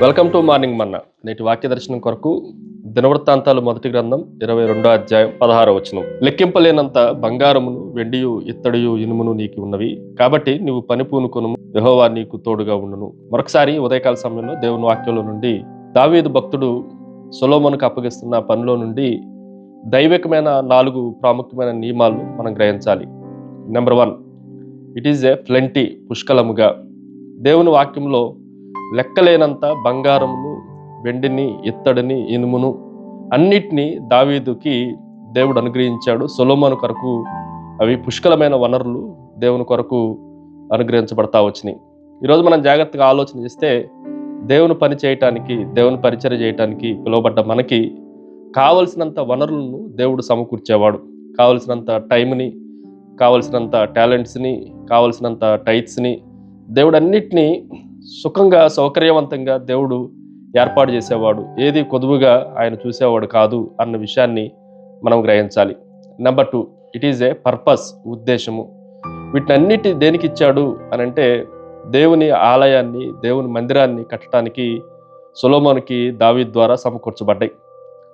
Welcome to morning మన్నా. నేటి వాక్య దర్శనం కొరకు దినవృత్తాంతాలు మొదటి గ్రంథం 22వ అధ్యాయం 16వ వచనం. లెక్కింపలేనంత బంగారమును వెండియు ఇత్తడియు ఇనుమును నీకు ఉన్నవి, కాబట్టి నువ్వు పని పూనుకొను, యెహోవా నీకు తోడుగా ఉండును. మరొకసారి ఉదయకాల సమయంలో దేవుని వాక్యంలో నుండి దావీదు భక్తుడు సొలొమోనుకు అప్పగిస్తున్న పనిలో నుండి దైవికమైన 4 ప్రాముఖ్యమైన నియమాలు మనం గ్రహించాలి. Number 1, it is a plenty, పుష్కలముగా. దేవుని వాక్యంలో లెక్కలేనంత బంగారమును, వెండిని, ఇత్తడిని, ఇనుమును అన్నిటినీ దావీదుకి దేవుడు అనుగ్రహించాడు. సొలొమోను కొరకు అవి పుష్కలమైన వనరులు దేవుని కొరకు అనుగ్రహించబడతా వచ్చినాయి. ఈరోజు మనం జాగ్రత్తగా ఆలోచన చేస్తే దేవుని పని చేయటానికి, దేవుని పరిచర్య చేయటానికి పిలువబడ్డ మనకి కావలసినంత వనరులను దేవుడు సమకూర్చేవాడు. కావలసినంత టైంని, కావలసినంత టాలెంట్స్ని, కావలసినంత టైట్స్ని దేవుడు అన్నిటినీ సుఖంగా, సౌకర్యవంతంగా దేవుడు ఏర్పాటు చేసేవాడు. ఏది కొదువుగా ఆయన చూసేవాడు కాదు అన్న విషయాన్ని మనం గ్రహించాలి. Number 2, it is A purpose, ఉద్దేశము. వీటినన్నిటి దేనికి ఇచ్చాడు అని అంటే దేవుని ఆలయాన్ని, దేవుని మందిరాన్ని కట్టడానికి సొలొమోనుకి దావీదు ద్వారా సమకూర్చబడ్డాయి.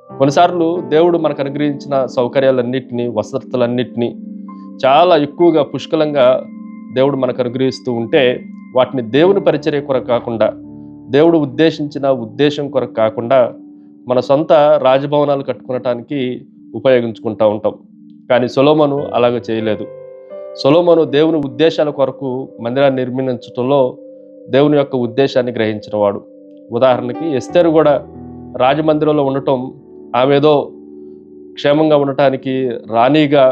కొన్నిసార్లు దేవుడు మనకు అనుగ్రహించిన సౌకర్యాలన్నింటినీ, వసతులన్నింటినీ చాలా ఎక్కువగా పుష్కలంగా దేవుడు మనకు అనుగ్రహిస్తూ ఉంటే వాటిని దేవుని పరిచర్య కొరకు కాకుండా, దేవుడు ఉద్దేశించిన ఉద్దేశం కొరకు కాకుండా మన సొంత రాజభవనాలు కట్టుకునటానికి ఉపయోగించుకుంటూ ఉంటాం. కానీ సొలొమోను అలాగ చేయలేదు. సొలొమోను దేవుని ఉద్దేశాల కొరకు మందిరాన్ని నిర్మించడంలో దేవుని యొక్క ఉద్దేశాన్ని గ్రహించిన వాడు. ఉదాహరణకి ఎస్తేరు కూడా రాజమందిరంలో ఉండటం ఆమెదో క్షేమంగా ఉండటానికి, రాణిగా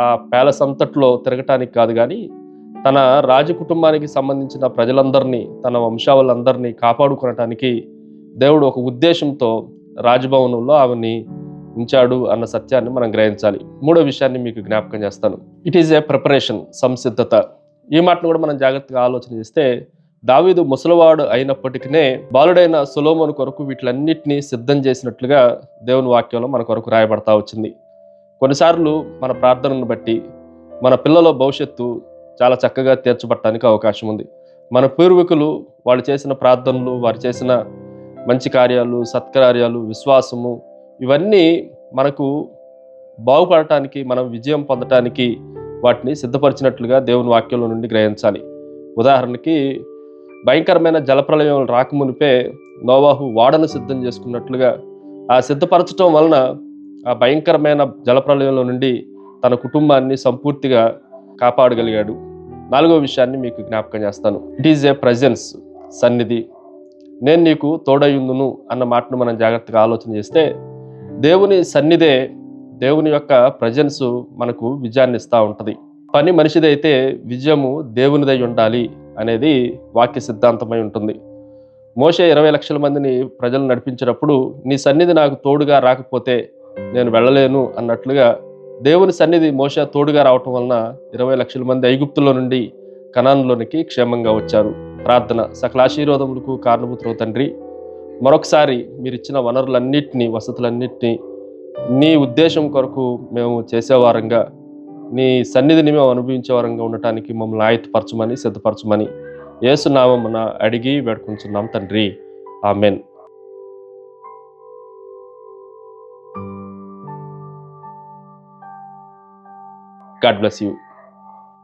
ఆ ప్యాలెస్ అంతట్లో తిరగటానికి కాదు, కానీ తన రాజకుటుంబానికి సంబంధించిన ప్రజలందరినీ, తన వంశావళందరినీ కాపాడుకునటానికి దేవుడు ఒక ఉద్దేశంతో రాజభవనంలో ఆమెని ఉంచాడు అన్న సత్యాన్ని మనం గ్రహించాలి. 3వ విషయాన్ని మీకు జ్ఞాపకం చేస్తాను. ఇట్ ఈజ్ ఏ ప్రిపరేషన్, సంసిద్ధత. ఈ మాటను కూడా మనం జాగ్రత్తగా ఆలోచన చేస్తే దావీదు ముసలివాడు అయినప్పటికీ బాలుడైన సొలొమోను కొరకు వీటిలన్నిటినీ సిద్ధం చేసినట్లుగా దేవుని వాక్యంలో మన కొరకు రాయబడతా వచ్చింది. కొన్నిసార్లు మన ప్రార్థనను బట్టి మన పిల్లల భవిష్యత్తు చాలా చక్కగా తీర్చబడటానికి అవకాశం ఉంది. మన పూర్వీకులు వాళ్ళు చేసిన ప్రార్థనలు, వారు చేసిన మంచి కార్యాలు, సత్కార్యాలు, విశ్వాసము, ఇవన్నీ మనకు బాగుపడటానికి, మనం విజయం పొందటానికి వాటిని సిద్ధపరిచినట్లుగా దేవుని వాక్యంలో నుండి గ్రహించాలి. ఉదాహరణకి భయంకరమైన జలప్రలయం రాకమునిపే నోవాహు వాడను సిద్ధం చేసుకున్నట్లుగా ఆ సిద్ధపరచటం వలన ఆ భయంకరమైన జలప్రలయంలో నుండి తన కుటుంబాన్ని సంపూర్తిగా కాపాడగలిగాడు. 4వ విషయాన్ని మీకు జ్ఞాపకం చేస్తాను. ఇట్ ఈజ్ ఏ ప్రజెన్స్, సన్నిధి. నేను నీకు తోడయుందును అన్న మాటను మనం జాగ్రత్తగా ఆలోచన చేస్తే దేవుని సన్నిధే, దేవుని యొక్క ప్రజెన్స్ మనకు విజయాన్ని ఇస్తూ ఉంటుంది. పని మనిషిదైతే విజయము దేవునిదై ఉండాలి అనేది వాక్య సిద్ధాంతమై ఉంటుంది. మోషే 20 లక్షల మందిని ప్రజలు నడిపించినప్పుడు నీ సన్నిధి నాకు తోడుగా రాకపోతే నేను వెళ్ళలేను అన్నట్లుగా దేవుని సన్నిధి మోషే తోడుగా రావటం వలన 20 లక్షల మంది ఐగుప్తులో నుండి కనానులోనికి క్షేమంగా వచ్చారు. ప్రార్థన. సకల ఆశీర్వాదములకు కారణభూతులు తండ్రి, మరొకసారి మీరు ఇచ్చిన వనరులన్నింటినీ, వసతులన్నింటినీ నీ ఉద్దేశం కొరకు మేము చేసేవారంగా, నీ సన్నిధిని మేము అనుభవించేవారంగా ఉండటానికి మమ్మల్ని ఆయత్తపరచమని, సిద్ధపరచమని యేసు నామమున అడిగి వేడుకుంటున్నాం తండ్రి. ఆమెన్. God bless you.